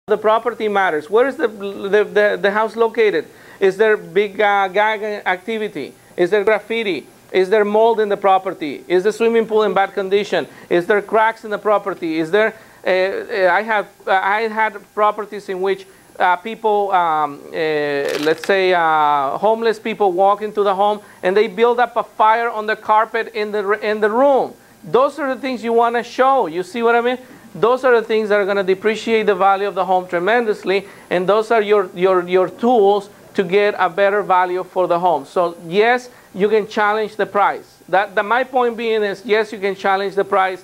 the property matters. Where is the house located? Is there big gang activity? Is there graffiti? Is there mold in the property? Is the swimming pool in bad condition? Is there cracks in the property? Is there? I had properties in which people, let's say, homeless people walk into the home and they build up a fire on the carpet in the room. Those are the things you want to show. You see what I mean? Those are the things that are going to depreciate the value of the home tremendously, and those are your tools to get a better value for the home. So yes, you can challenge the price. My point being is, yes, you can challenge the price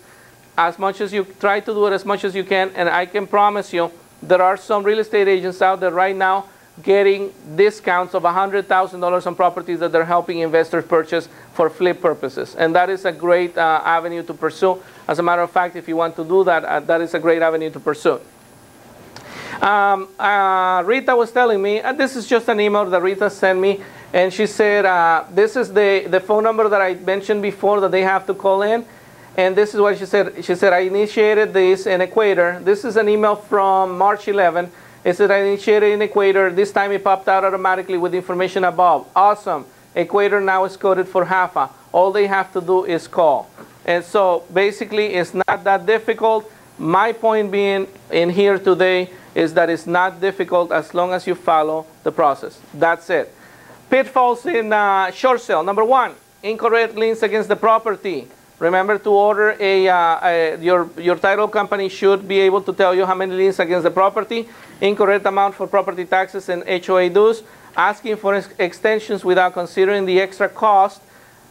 as much as you try to do it as much as you can, and I can promise you there are some real estate agents out there right now getting discounts of $100,000 on properties that they're helping investors purchase for flip purposes. And that is a great avenue to pursue. As a matter of fact, if you want to do that, that is a great avenue to pursue. Rita was telling me, this is just an email that Rita sent me, and she said, this is the phone number that I mentioned before that they have to call in. And this is what she said. She said, I initiated this in Equator. This is an email from March 11. It said, I initiated in Equator. This time it popped out automatically with the information above. Awesome. Equator now is coded for HAFA. All they have to do is call. And so basically it's not that difficult. My point being in here today is that it's not difficult as long as you follow the process. That's it. Pitfalls in short sale. Number one, incorrect liens against the property. Remember to order your title company should be able to tell you how many liens against the property, incorrect amount for property taxes and HOA dues, asking for extensions without considering the extra cost,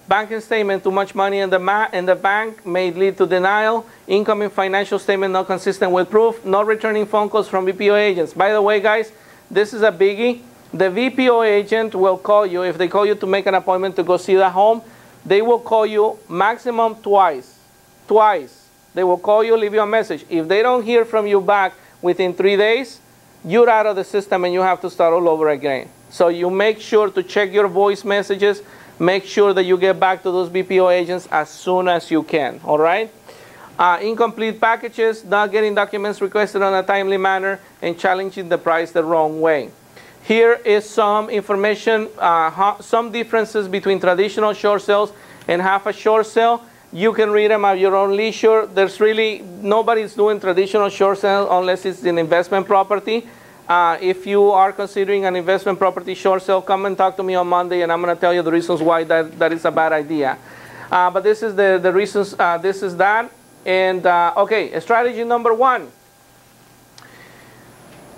banking statement too much money in the bank may lead to denial, incoming financial statement not consistent with proof, not returning phone calls from VPO agents. By the way, guys, this is a biggie. The VPO agent will call you. If they call you to make an appointment to go see the home, they will call you maximum twice. They will call you, leave you a message. If they don't hear from you back within 3 days, you're out of the system and you have to start all over again. So you make sure to check your voice messages. Make sure that you get back to those BPO agents as soon as you can, all right? Incomplete packages, not getting documents requested on a timely manner, and challenging the price the wrong way. Here is some information, some differences between traditional short sales and half a short sale. You can read them at your own leisure. There's really, nobody's doing traditional short sale unless it's an investment property. If you are considering an investment property short sale, come and talk to me on Monday and I'm going to tell you the reasons why that is a bad idea. But this is the reasons, this is that. And okay, strategy number one.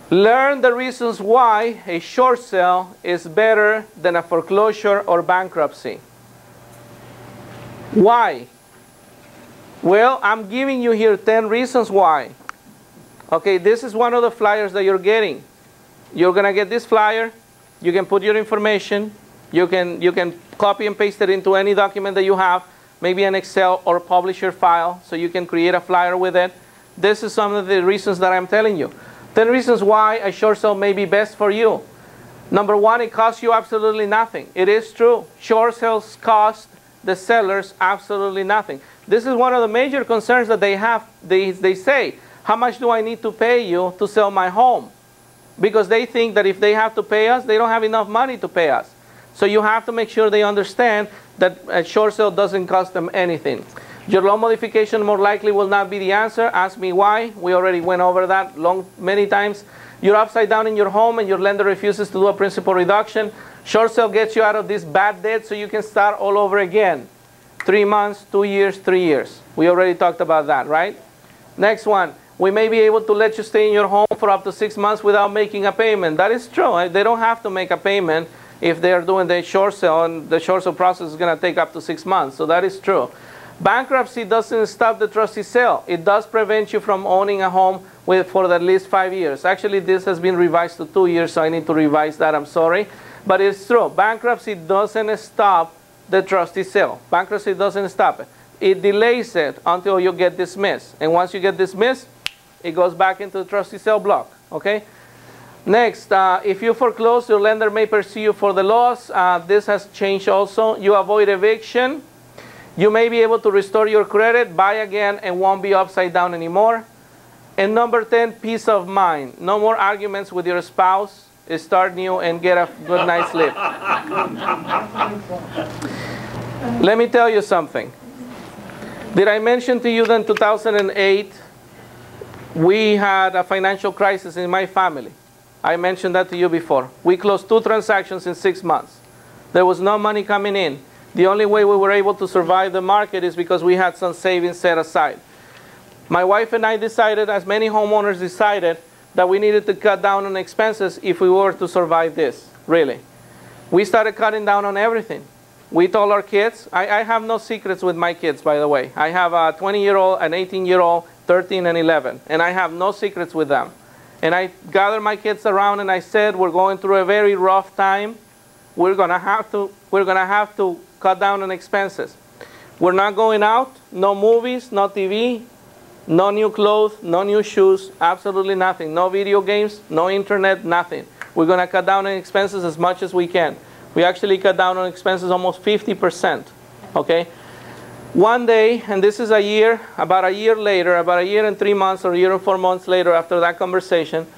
Learn the reasons why a short sale is better than a foreclosure or bankruptcy. Why? Well, I'm giving you here 10 reasons why. Okay, this is one of the flyers that you're getting. You're going to get this flyer. You can put your information. You can copy and paste it into any document that you have, maybe an Excel or publisher file, so you can create a flyer with it. This is some of the reasons that I'm telling you. 10 reasons why a short sale may be best for you. Number one, it costs you absolutely nothing. It is true. Short sales cost the sellers absolutely nothing. This is one of the major concerns that they have. They say, how much do I need to pay you to sell my home? Because they think that if they have to pay us, they don't have enough money to pay us. So you have to make sure they understand that a short sale doesn't cost them anything. Your loan modification more likely will not be the answer. Ask me why. We already went over that many times. You're upside down in your home and your lender refuses to do a principal reduction. Short sale gets you out of this bad debt so you can start all over again. 3 months, 2 years, 3 years. We already talked about that, right? Next one. We may be able to let you stay in your home for up to 6 months without making a payment. That is true. They don't have to make a payment if they are doing the short sale, and the short sale process is going to take up to 6 months. So that is true. Bankruptcy doesn't stop the trustee sale. It does prevent you from owning a home for at least 5 years. Actually, this has been revised to 2 years, so I need to revise that. I'm sorry. But it's true. Bankruptcy doesn't stop the trustee sale. Bankruptcy doesn't stop it. It delays it until you get dismissed. And once you get dismissed, it goes back into the trustee sale block. Okay? Next, if you foreclose, your lender may pursue you for the loss. This has changed also. You avoid eviction. You may be able to restore your credit, buy again, and won't be upside down anymore. And number 10, peace of mind. No more arguments with your spouse. Start new and get a good night's sleep. Let me tell you something. Did I mention to you that in 2008, we had a financial crisis in my family? I mentioned that to you before. We closed 2 transactions in 6 months. There was no money coming in. The only way we were able to survive the market is because we had some savings set aside. My wife and I decided, as many homeowners decided, that we needed to cut down on expenses if we were to survive this, really. We started cutting down on everything. We told our kids, I have no secrets with my kids, by the way. I have a 20-year-old, an 18-year-old, 13 and 11, and I have no secrets with them. And I gathered my kids around and I said, we're going through a very rough time. We're gonna have to cut down on expenses. We're not going out, no movies, no TV, no new clothes, no new shoes, absolutely nothing. No video games, no internet, nothing. We're going to cut down on expenses as much as we can. We actually cut down on expenses almost 50%. Okay? One day, and this is about a year later, about a year and 3 months or a year and 4 months later after that conversation,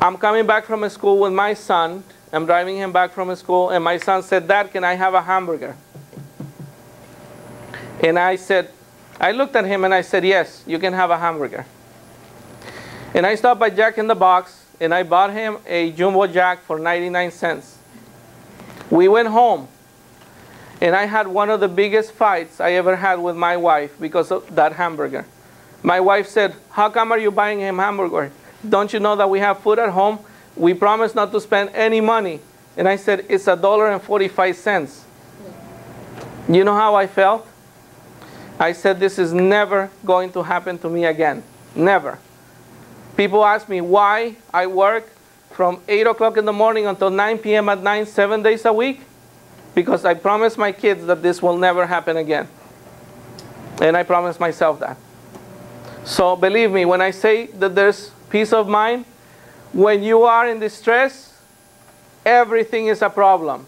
I'm coming back from school with my son. I'm driving him back from school, and my son said, Dad, can I have a hamburger? And I looked at him and I said, yes, you can have a hamburger. And I stopped by Jack in the Box and I bought him a Jumbo Jack for 99 cents. We went home and I had one of the biggest fights I ever had with my wife because of that hamburger. My wife said, how come are you buying him hamburger? Don't you know that we have food at home? We promised not to spend any money. And I said, it's $1.45. You know how I felt? I said, this is never going to happen to me again. Never. People ask me why I work from 8 o'clock in the morning until 9 p.m. at night, 7 days a week. Because I promised my kids that this will never happen again. And I promised myself that. So believe me, when I say that there's peace of mind, when you are in distress, everything is a problem.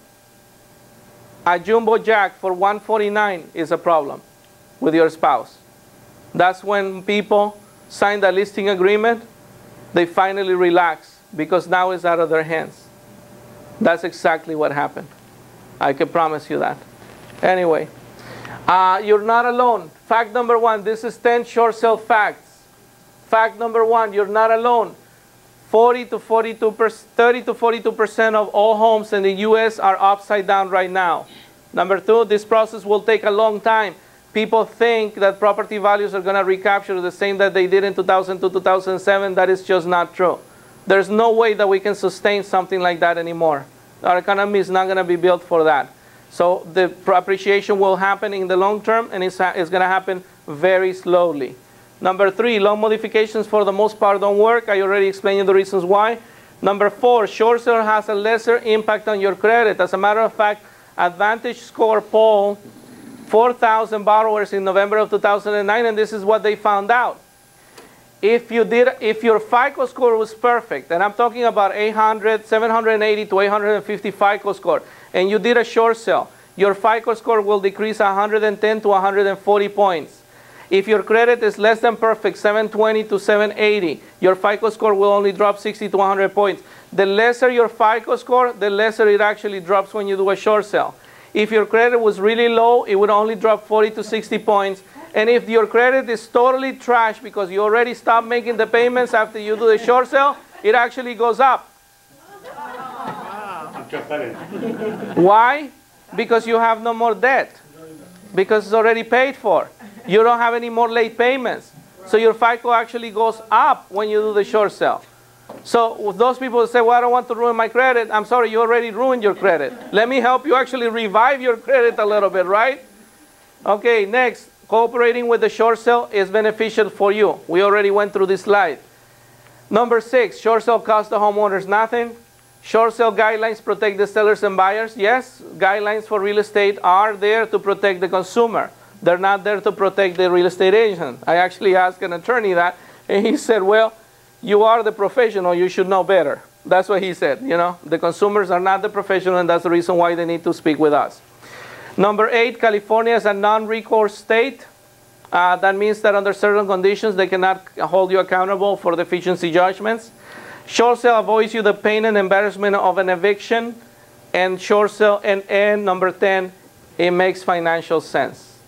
A Jumbo Jack for $1.49 is a problem with your spouse. That's when people sign the listing agreement, they finally relax because now it's out of their hands. That's exactly what happened. I can promise you that. Anyway, you're not alone. Fact number 1, this is 10 short sale facts. Fact number 1, you're not alone. 30 to 42% of all homes in the U.S. are upside down right now. Number 2, this process will take a long time. People think that property values are going to recapture the same that they did in 2002, 2007. That is just not true. There's no way that we can sustain something like that anymore. Our economy is not going to be built for that. So the appreciation will happen in the long term, and it's going to happen very slowly. Number 3, loan modifications for the most part don't work. I already explained the reasons why. Number 4, short sale has a lesser impact on your credit. As a matter of fact, Advantage Score poll 4,000 borrowers in November of 2009, and this is what they found out. If your FICO score was perfect, and I'm talking about 800, 780 to 850 FICO score, and you did a short sale, your FICO score will decrease 110 to 140 points. If your credit is less than perfect, 720 to 780, your FICO score will only drop 60 to 100 points. The lesser your FICO score, the lesser it actually drops when you do a short sale. If your credit was really low, it would only drop 40 to 60 points. And if your credit is totally trash because you already stopped making the payments after you do the short sale, it actually goes up. Why? Because you have no more debt. Because it's already paid for. You don't have any more late payments. So your FICO actually goes up when you do the short sale. So those people say, well, I don't want to ruin my credit. I'm sorry, you already ruined your credit. Let me help you actually revive your credit a little bit, right? Okay, next. Cooperating with the short sale is beneficial for you. We already went through this slide. Number 6, short sale costs the homeowners nothing. Short sale guidelines protect the sellers and buyers. Yes, guidelines for real estate are there to protect the consumer. They're not there to protect the real estate agent. I actually asked an attorney that, and he said, well, you are the professional, you should know better. That's what he said, you know. The consumers are not the professional, and that's the reason why they need to speak with us. Number 8, California is a non-recourse state. That means that under certain conditions, they cannot hold you accountable for deficiency judgments. Short sale avoids you the pain and embarrassment of an eviction. And short sale, and number 10, it makes financial sense.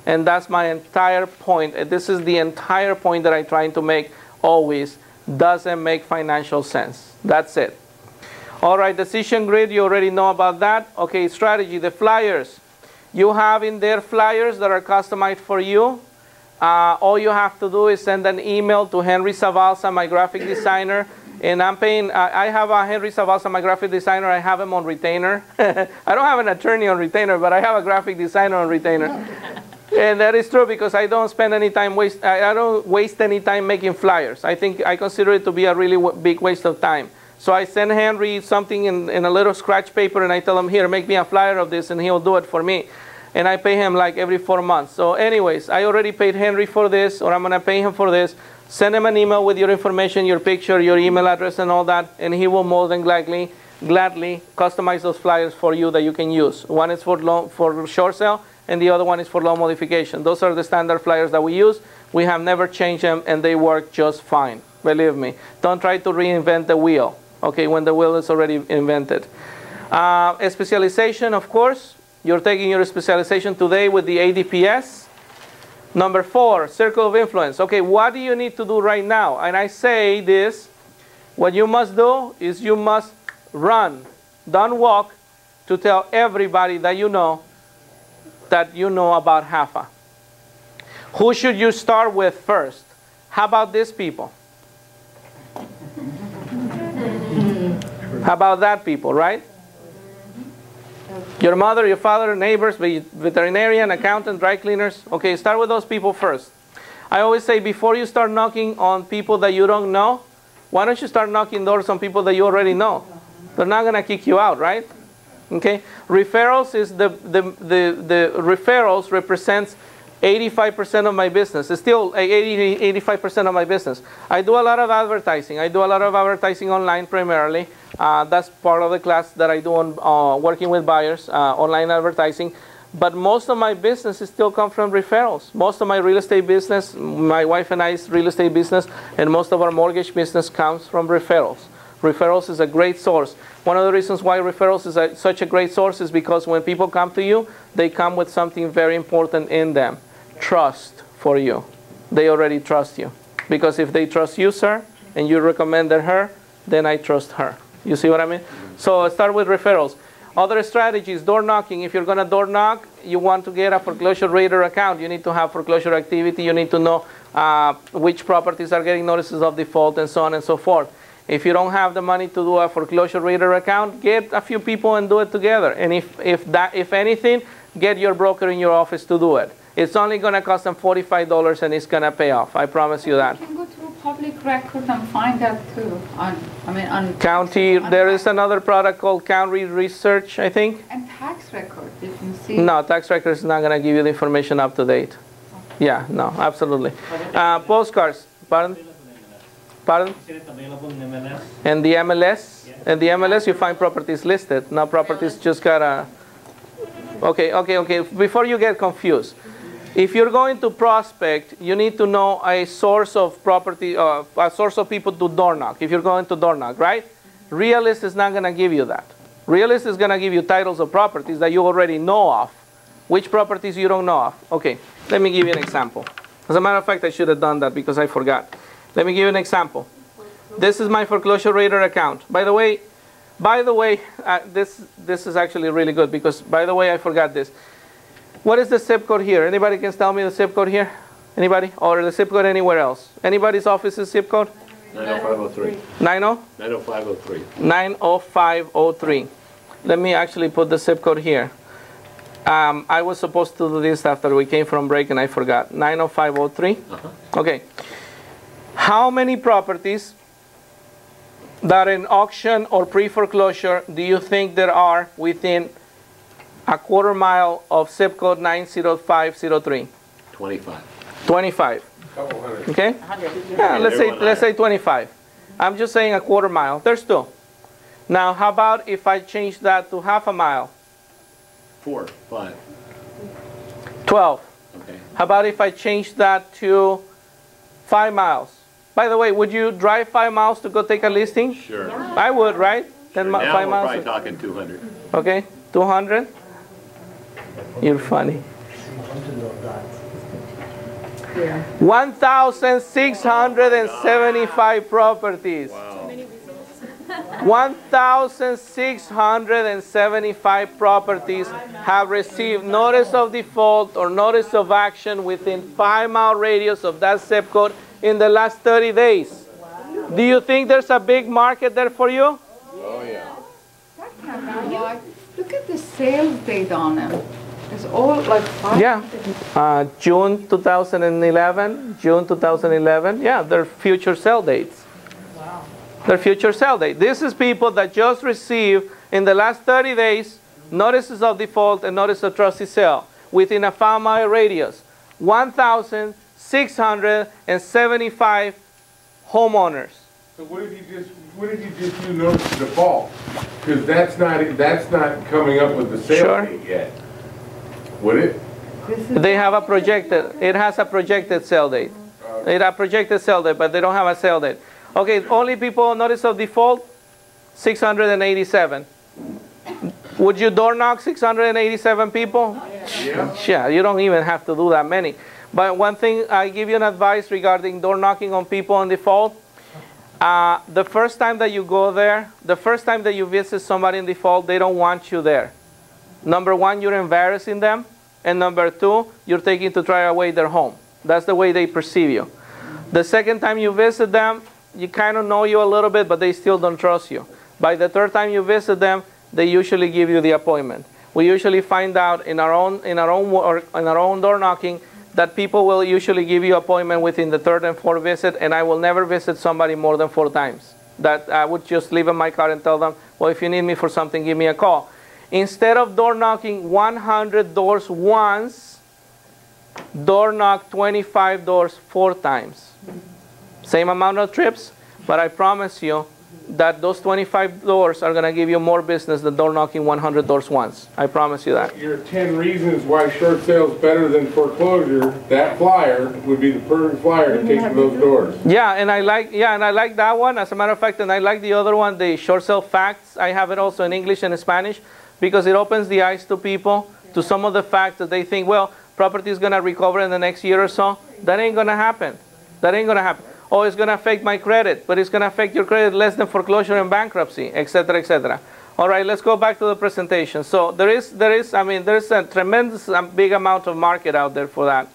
And that's my entire point. This is the entire point that I'm trying to make always. Doesn't make financial sense. That's it. All right, decision grid, you already know about that. Okay, strategy, the flyers. You have in there flyers that are customized for you. All you have to do is send an email to Henry Zavalza, my graphic designer. And I'm paying, I have a Henry Zavalza, my graphic designer. I have him on retainer. I don't have an attorney on retainer, but I have a graphic designer on retainer. And that is true because I don't spend any time I don't waste any time making flyers. I consider it to be a really big waste of time. So I send Henry something in a little scratch paper and I tell him, here, make me a flyer of this, and he'll do it for me. And I pay him like every 4 months. So anyways, I already paid Henry for this, or I'm going to pay him for this. Send him an email with your information, your picture, your email address, and all that, and he will more than gladly customize those flyers for you that you can use. One is for short sale, and the other one is for loan modification. Those are the standard flyers that we use. We have never changed them, and they work just fine. Believe me. Don't try to reinvent the wheel, okay, when the wheel is already invented. A specialization, of course. You're taking your specialization today with the ADPS. Number 4, circle of influence. Okay, what do you need to do right now? And I say this, what you must do is you must run, don't walk, to tell everybody that you know about HAFA. Who should you start with first? How about these people? How about that people, right? Your mother, your father, neighbors, veterinarian, accountant, dry cleaners. Okay, start with those people first. I always say before you start knocking on people that you don't know, why don't you start knocking doors on people that you already know? They're not going to kick you out, right? Okay. Referrals is the referrals represents 85% of my business. It's still 85% of my business. I do a lot of advertising. I do a lot of advertising online primarily. That's part of the class that I do on working with buyers, online advertising. But most of my business still comes from referrals. Most of my real estate business, my wife and I's real estate business, and most of our mortgage business comes from referrals. Referrals is a great source. One of the reasons why referrals is such a great source is because when people come to you, they come with something very important in them. Trust for you. They already trust you. Because if they trust you, sir, and you recommended her, then I trust her. You see what I mean? So start with referrals. Other strategies, door knocking. If you're going to door knock, you want to get a foreclosure rater account. You need to have foreclosure activity. You need to know which properties are getting notices of default and so on and so forth. If you don't have the money to do a foreclosure rater account, get a few people and do it together. And if anything, get your broker in your office to do it. It's only going to cost them $45 and it's going to pay off. I promise you that. You can go to public record and find that too. On County, there is another product called County Research, I think. And tax record, you can see. No, tax record is not going to give you the information up to date. Okay. Yeah, no, absolutely. Postcards, pardon? Pardon? And the MLS? And the MLS, you find properties listed. Now properties just got a... Okay. Before you get confused. If you're going to prospect, you need to know a source of property, a source of people to door knock. If you're going to door knock, right? Realist is not going to give you that. Realist is going to give you titles of properties that you already know of. Which properties you don't know of? Okay, let me give you an example. As a matter of fact, I should have done that because I forgot. Let me give you an example. This is my foreclosure rater account. By the way, this is actually really good because, by the way, I forgot this. What is the zip code here? Anybody can tell me the zip code here? Anybody? Or the zip code anywhere else? Anybody's office's zip code? 90503. 90503. 90503. 90503. Let me actually put the zip code here. I was supposed to do this after we came from break and I forgot. 90503. Okay. How many properties that in auction or pre-foreclosure do you think there are within a quarter mile of zip code 90503? 25. 25. Okay? Yeah, let's say 25. I'm just saying a quarter mile. There's 2. Now, how about if I change that to half a mile? 4, 5. 12. Okay. How about if I change that to 5 miles? By the way, would you drive 5 miles to go take a listing? Sure. I would, right? Then Now 5 we're miles. probably talking 200. Okay, 200? You're funny. 1,675 properties. Wow. 1,675 properties have received notice of default or notice of action within 5-mile radius of that zip code in the last 30 days. Do you think there's a big market there for you? Oh, yeah. Look at the sales date on them. It's all like 5. Yeah. June 2011, June 2011. Yeah, they're future sale dates. Wow. Their future sale date. This is people that just received in the last 30 days notices of default and notice of trustee sale within a 5-mile radius. 1,675 homeowners. So what if you just do notice of default? Because that's not coming up with the sale Sure. date yet. Would it? They have a projected, it has a projected sale date. It has a projected sale date, but they don't have a sale date. Okay, only people notice of default, 687. Would you door knock 687 people? Yeah. Yeah, you don't even have to do that many. But one thing, I give you an advice regarding door knocking on people on default. The first time that you go there, the first time that you visit somebody in default, they don't want you there. Number one, you're embarrassing them. And number two, you're taking to try away their home. That's the way they perceive you. The second time you visit them, you kind of know you a little bit, but they still don't trust you. By the third time you visit them, they usually give you the appointment. We usually find out in our own door knocking that people will usually give you appointment within the third and fourth visit, and I will never visit somebody more than 4 times. That I would just leave in my car and tell them, well, if you need me for something, give me a call. Instead of door knocking 100 doors once, door knock 25 doors 4 times. Same amount of trips, but I promise you that those 25 doors are going to give you more business than door knocking 100 doors once. I promise you that. Your 10 reasons why short sale is better than foreclosure, that flyer would be the perfect flyer to take to those doors. Yeah, and I like that one. As a matter of fact, and I like the other one, the short sale facts. I have it also in English and Spanish because it opens the eyes to people to some of the facts that they think, well, property is going to recover in the next year or so. That ain't going to happen. That ain't going to happen. Oh, it's going to affect my credit, but it's going to affect your credit less than foreclosure and bankruptcy, etc., etc. All right, let's go back to the presentation. So there's a tremendous big amount of market out there for that.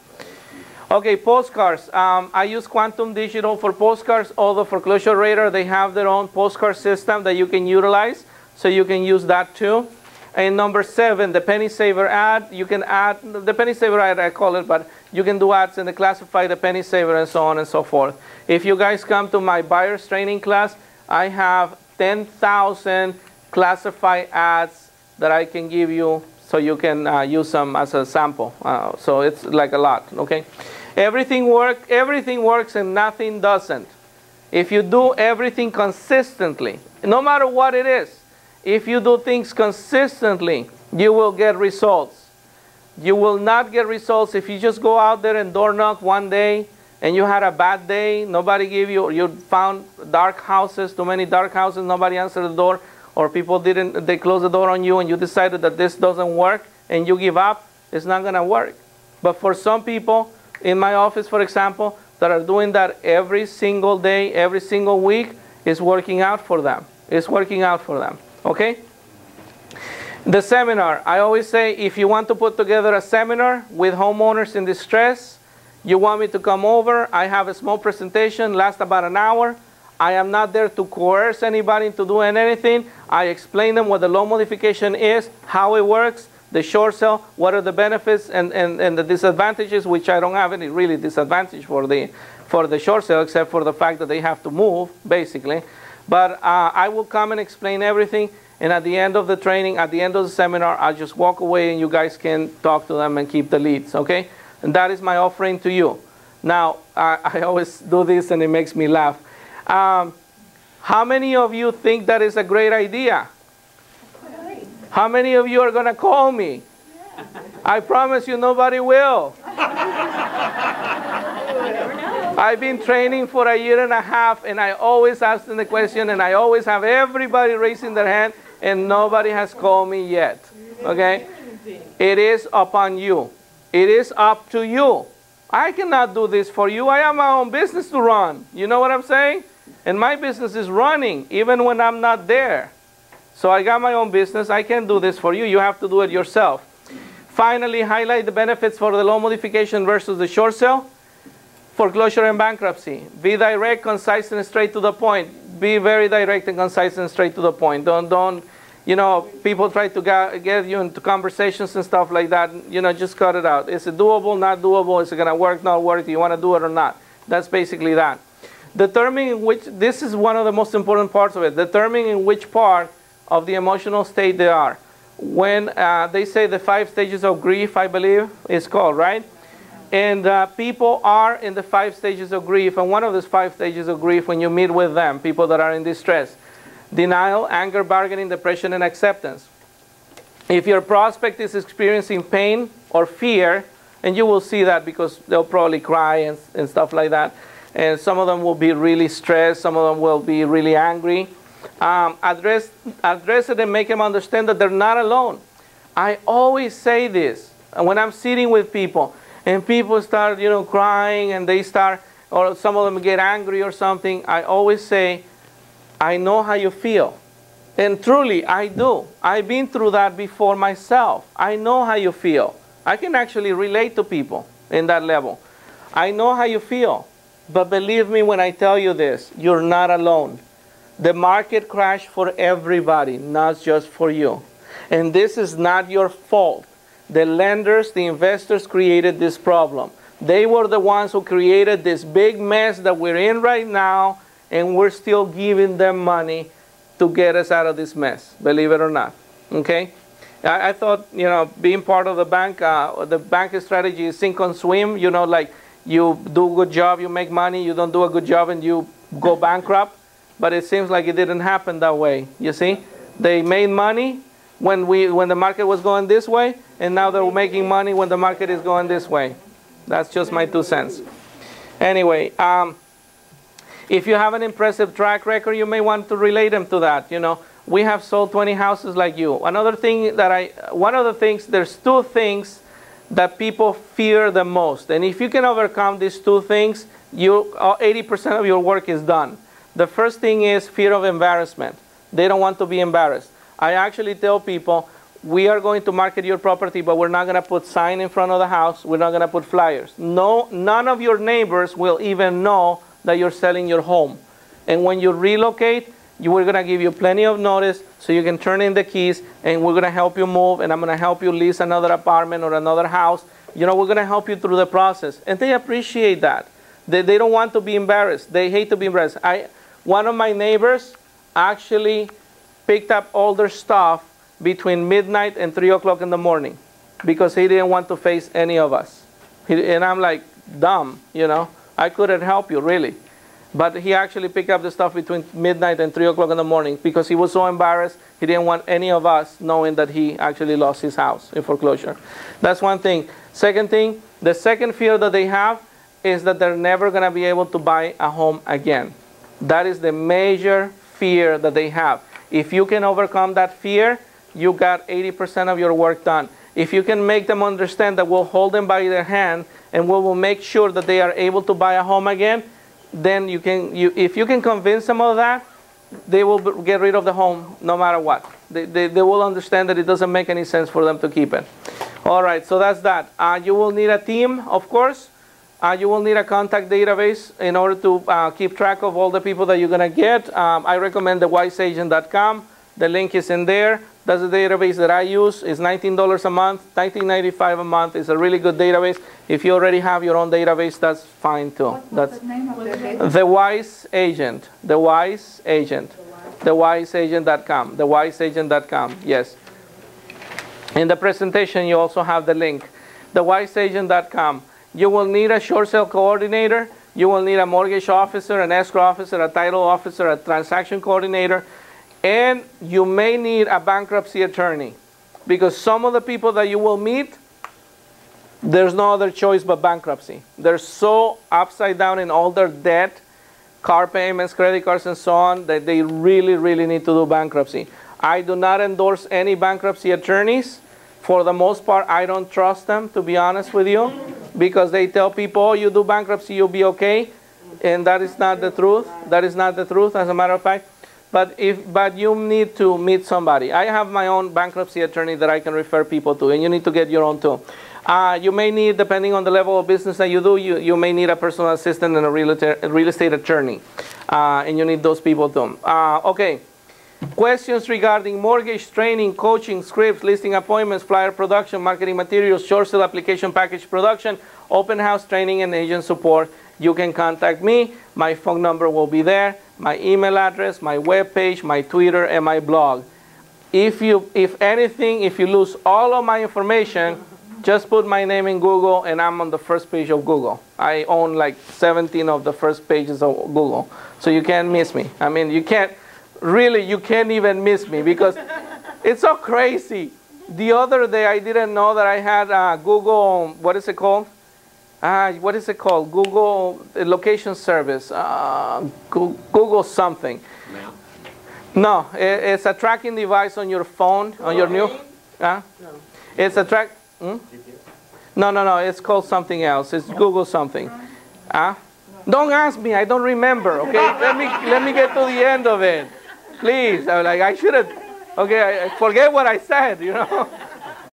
Okay, postcards. I use Quantum Digital for postcards. All the foreclosure radar, they have their own postcard system that you can utilize, so you can use that too. And number 7, the penny saver ad. You can add the penny saver ad, I call it, but you can do ads in the classify, the penny saver, and so on and so forth. If you guys come to my buyer's training class, I have 10,000 classified ads that I can give you, so you can use them as a sample. So it's like a lot. Okay, everything works, and nothing doesn't. If you do everything consistently, no matter what it is. If you do things consistently, you will get results. You will not get results if you just go out there and door knock one day and you had a bad day, nobody gave you found dark houses, too many dark houses, nobody answered the door, or people they closed the door on you and you decided that this doesn't work and you give up, it's not going to work. But for some people, in my office, for example, that are doing that every single day, every single week, it's working out for them. It's working out for them. Okay? The seminar. I always say if you want to put together a seminar with homeowners in distress, you want me to come over, I have a small presentation, lasts about an hour. I am not there to coerce anybody into doing anything. I explain them what the loan modification is, how it works, the short sale, what are the benefits and the disadvantages, which I don't have any really disadvantage for the short sale, except for the fact that they have to move, basically. But I will come and explain everything, and at the end of the training, at the end of the seminar, I'll just walk away and you guys can talk to them and keep the leads, okay? And that is my offering to you. Now, I always do this and it makes me laugh. How many of you think that is a great idea? How many of you are going to call me? I promise you nobody will. I've been training for a year and a half, and I always ask them the question, and I always have everybody raising their hand, and nobody has called me yet. Okay? It is upon you. It is up to you. I cannot do this for you. I have my own business to run. You know what I'm saying? And my business is running even when I'm not there. So I got my own business. I can't do this for you. You have to do it yourself. Finally, highlight the benefits for the loan modification versus the short sale. Foreclosure and bankruptcy. Be direct, concise, and straight to the point. Be very direct and concise and straight to the point. Don't, you know, people try to get you into conversations and stuff like that. You know, just cut it out. Is it doable, not doable? Is it going to work, not work? Do you want to do it or not? That's basically that. Determining which, this is one of the most important parts of it. Determining in which part of the emotional state they are. When they say the 5 stages of grief, I believe it's called, right? And people are in the 5 stages of grief. And one of those 5 stages of grief, when you meet with them, people that are in distress: denial, anger, bargaining, depression, and acceptance. If your prospect is experiencing pain or fear, and you will see that because they'll probably cry and stuff like that. And some of them will be really stressed. Some of them will be really angry. Address it and make them understand that they're not alone. I always say this when I'm sitting with people and people start, you know, crying and they start, or some of them get angry or something. I always say, I know how you feel. And truly, I do. I've been through that before myself. I know how you feel. I can actually relate to people in that level. I know how you feel. But believe me when I tell you this, you're not alone. The market crashed for everybody, not just for you. And this is not your fault. The lenders, the investors created this problem. They were the ones who created this big mess that we're in right now, and we're still giving them money to get us out of this mess, believe it or not. Okay? I thought, you know, being part of the bank strategy is sink or swim. You know, like you do a good job, you make money, you don't do a good job, and you go bankrupt. But it seems like it didn't happen that way. You see? They made money when the market was going this way, and now they're making money when the market is going this way. That's just my 2 cents. Anyway, if you have an impressive track record, you may want to relate them to that. You know, we have sold 20 houses like you. Another thing that one of the things, there's 2 things that people fear the most. And if you can overcome these 2 things, 80% of your work is done. The first thing is fear of embarrassment. They don't want to be embarrassed. I actually tell people, we are going to market your property, but we're not going to put sign in front of the house. We're not going to put flyers. No, none of your neighbors will even know that you're selling your home. And when you relocate, we're going to give you plenty of notice so you can turn in the keys, and we're going to help you move, and I'm going to help you lease another apartment or another house. You know, we're going to help you through the process. And they appreciate that. They don't want to be embarrassed. They hate to be embarrassed. One of my neighbors actually picked up all their stuff between midnight and 3 o'clock in the morning because he didn't want to face any of us. And I'm like, dumb, you know. I couldn't help you, really. But he actually picked up the stuff between midnight and 3 o'clock in the morning because he was so embarrassed. He didn't want any of us knowing that he actually lost his house in foreclosure. That's one thing. Second thing, the second fear that they have is that they're never going to be able to buy a home again. That is the major fear that they have. If you can overcome that fear, you got 80% of your work done. If you can make them understand that we'll hold them by their hand and we will make sure that they are able to buy a home again, then if you can convince them of that, they will get rid of the home no matter what. They will understand that it doesn't make any sense for them to keep it. All right, so that's that. You will need a team, of course. You will need a contact database in order to keep track of all the people that you're going to get. I recommend the wiseagent.com. The link is in there. That's the database that I use. It's $19 a month, $19.95 a month. It's a really good database. If you already have your own database, that's fine too. What's the name of the database? The Wise Agent. The Wise Agent. TheWiseAgent.com. TheWiseAgent.com. Yes. In the presentation, you also have the link. TheWiseAgent.com. You will need a short sale coordinator. You will need a mortgage officer, an escrow officer, a title officer, a transaction coordinator. And you may need a bankruptcy attorney, because some of the people that you will meet There's no other choice but bankruptcy. They're so upside down in all their debt, car payments, credit cards, and so on, that they really, really need to do bankruptcy. I do not endorse any bankruptcy attorneys. For the most part, I don't trust them, to be honest with you, because they tell people, oh, you do bankruptcy, you'll be okay. And that is not the truth. That is not the truth, as a matter of fact. But you need to meet somebody. I have my own bankruptcy attorney that I can refer people to, and you need to get your own too. You may need, depending on the level of business that you do, you may need a personal assistant and a real estate attorney. And you need those people too. Okay. Questions regarding mortgage, training, coaching, scripts, listing appointments, flyer production, marketing materials, short sale application package production, open house training, and agent support. You can contact me. My phone number will be there, my email address, my webpage, my Twitter, and my blog. If you lose all of my information, just put my name in Google, and I'm on the first page of Google. I own like 17 of the first pages of Google. So you can't miss me. I mean, you can't even miss me, because it's so crazy. The other day, I didn't know that I had Google, what is it called? Google location service. Google something. No, it's a tracking device on your phone, on your new. It's a track. No. It's called something else. It's Google something. Don't ask me. I don't remember. Okay. Let me get to the end of it, please. I should have. Okay. I forget what I said. You know.